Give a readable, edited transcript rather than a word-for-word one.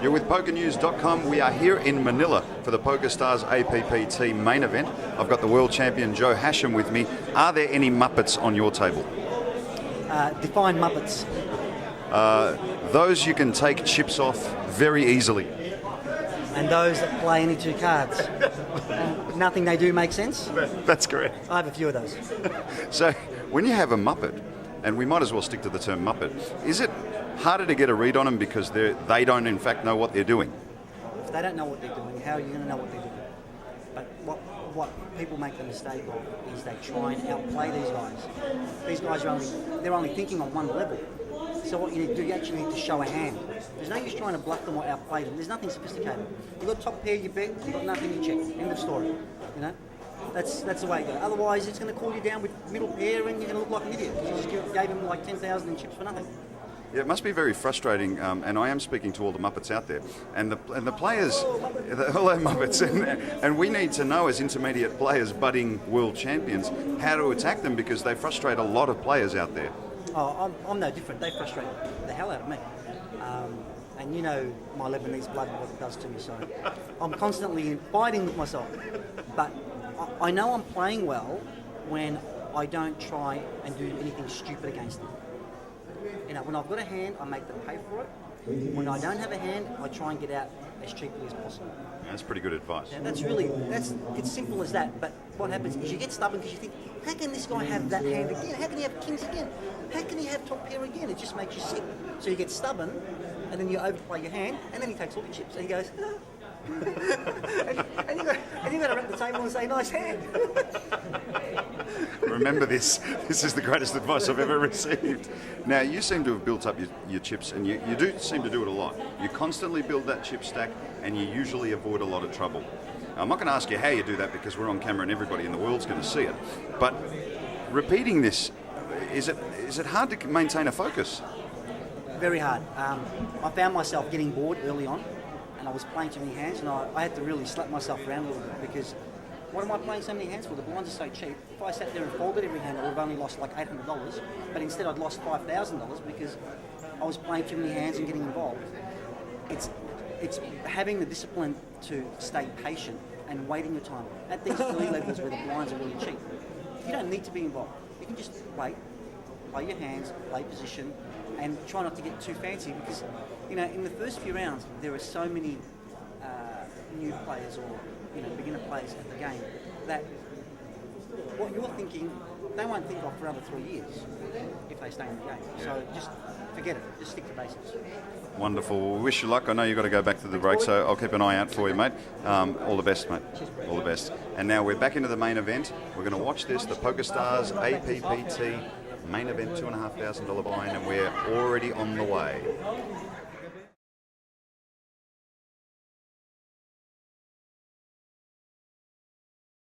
You're with PokerNews.com. We are here in Manila for the PokerStars APPT main event. I've got the world champion Joe Hachem with me. Are there any Muppets on your table? Define Muppets. Those you can take chips off very easily. And those that play any two cards. And nothing they do makes sense? That's correct. I have a few of those. So when you have a Muppet, and we might as well stick to the term Muppet, is it harder to get a read on them because they don't in fact know what they're doing? If they don't know what they're doing, how are you going to know what they're doing? But what people make the mistake of is they try and outplay these guys. These guys they're only thinking on one level. So what you need to do, you actually need to show a hand. There's no use trying to bluff them or outplay them. There's nothing sophisticated. You've got top pair, you bet, you've got nothing, you check. End of story. You know? That's the way it goes. Otherwise, it's going to call you down with middle pair and you're going to look like an idiot because you just gave him like 10,000 in chips for nothing. Yeah, it must be very frustrating, and I am speaking to all the Muppets out there, and the players, hello Muppets, and we need to know as intermediate players, budding world champions, how to attack them because they frustrate a lot of players out there. Oh, I'm no different. They frustrate the hell out of me. And you know my Lebanese blood and what it does to me, so I'm constantly fighting with myself. But I know I'm playing well when I don't try and do anything stupid against them. You know, when I've got a hand, I make them pay for it. When I don't have a hand, I try and get out as cheaply as possible. That's pretty good advice. Yeah, it's simple as that. But what happens is you get stubborn because you think, how can this guy have that hand again? How can he have kings again? How can he have top pair again? It just makes you sick. So you get stubborn, and then you overplay your hand, and then he takes all your chips, and he goes, and you got to run the table and say, nice hand. Remember this. This is the greatest advice I've ever received. Now, you seem to have built up your chips, and you do seem to do it a lot. You constantly build that chip stack, and you usually avoid a lot of trouble. I'm not going to ask you how you do that because we're on camera and everybody in the world's going to see it. But repeating this, is it hard to maintain a focus? Very hard. I found myself getting bored early on, and I was playing too many hands, and I had to really slap myself around a little bit because what am I playing so many hands for? The blinds are so cheap. If I sat there and folded every hand, I would have only lost like $800, but instead I'd lost $5,000 because I was playing too many hands and getting involved. It's having the discipline to stay patient and waiting your time. At these early levels where the blinds are really cheap, you don't need to be involved. You can just wait, play your hands, play position, and try not to get too fancy because, you know, in the first few rounds, there are so many new players or, you know, beginner players at the game that what you're thinking, they won't think of for another 3 years if they stay in the game. So just forget it. Just stick to basics. Wonderful. We wish you luck. I know you've got to go back to the break, so I'll keep an eye out for you, mate. All the best, mate. All the best. And now we're back into the main event. We're going to watch this, the PokerStars APPT main event, $2,500 buy-in, and we're already on the way.